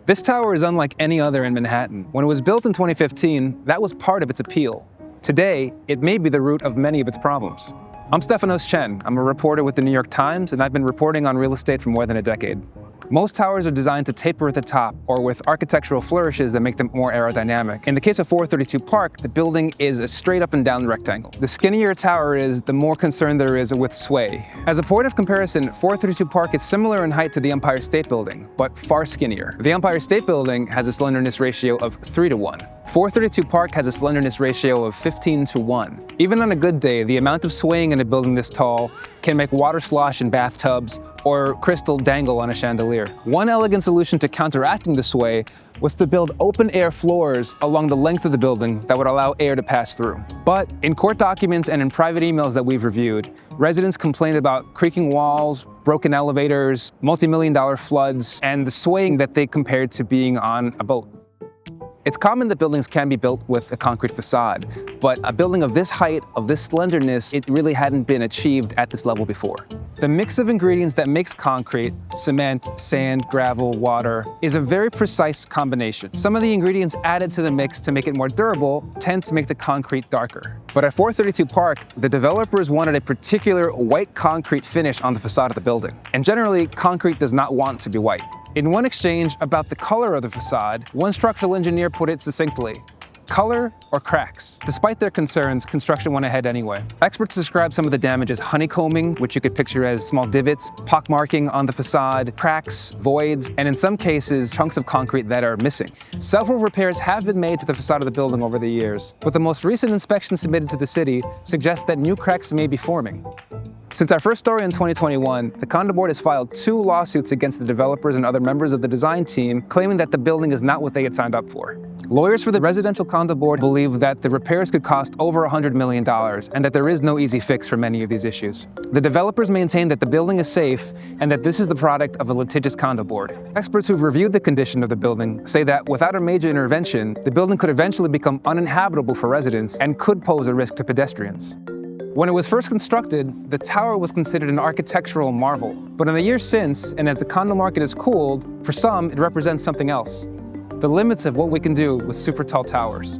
This tower is unlike any other in Manhattan. When it was built in 2015, that was part of its appeal. Today, it may be the root of many of its problems. I'm Stefanos Chen. I'm a reporter with the New York Times, and I've been reporting on real estate for more than a decade. Most towers are designed to taper at the top or with architectural flourishes that make them more aerodynamic. In the case of 432 Park, the building is a straight up and down rectangle. The skinnier a tower is, the more concern there is with sway. As a point of comparison, 432 Park is similar in height to the Empire State Building, but far skinnier. The Empire State Building has a slenderness ratio of 3:1. 432 Park has a slenderness ratio of 15:1. Even on a good day, the amount of swaying in a building this tall can make water slosh in bathtubs or crystal dangle on a chandelier. One elegant solution to counteracting the sway was to build open-air floors along the length of the building that would allow air to pass through. But in court documents and in private emails that we've reviewed, residents complained about creaking walls, broken elevators, multi-million-dollar floods, and the swaying that they compared to being on a boat. It's common that buildings can be built with a concrete facade, but a building of this height, of this slenderness, it really hadn't been achieved at this level before. The mix of ingredients that makes concrete, cement, sand, gravel, water, is a very precise combination. Some of the ingredients added to the mix to make it more durable tend to make the concrete darker. But at 432 Park, the developers wanted a particular white concrete finish on the facade of the building. And generally, concrete does not want to be white. In one exchange about the color of the facade, one structural engineer put it succinctly: color or cracks. Despite their concerns, construction went ahead anyway. Experts describe some of the damage as honeycombing, which you could picture as small divots, pockmarking on the facade, cracks, voids, and in some cases, chunks of concrete that are missing. Several repairs have been made to the facade of the building over the years, but the most recent inspection submitted to the city suggests that new cracks may be forming. Since our first story in 2021, the Condo Board has filed 2 lawsuits against the developers and other members of the design team, claiming that the building is not what they had signed up for. Lawyers for the Residential Condo Board believe that the repairs could cost over $100 million and that there is no easy fix for many of these issues. The developers maintain that the building is safe and that this is the product of a litigious condo board. Experts who've reviewed the condition of the building say that without a major intervention, the building could eventually become uninhabitable for residents and could pose a risk to pedestrians. When it was first constructed, the tower was considered an architectural marvel. But in the years since, and as the condo market has cooled, for some, it represents something else: the limits of what we can do with super tall towers.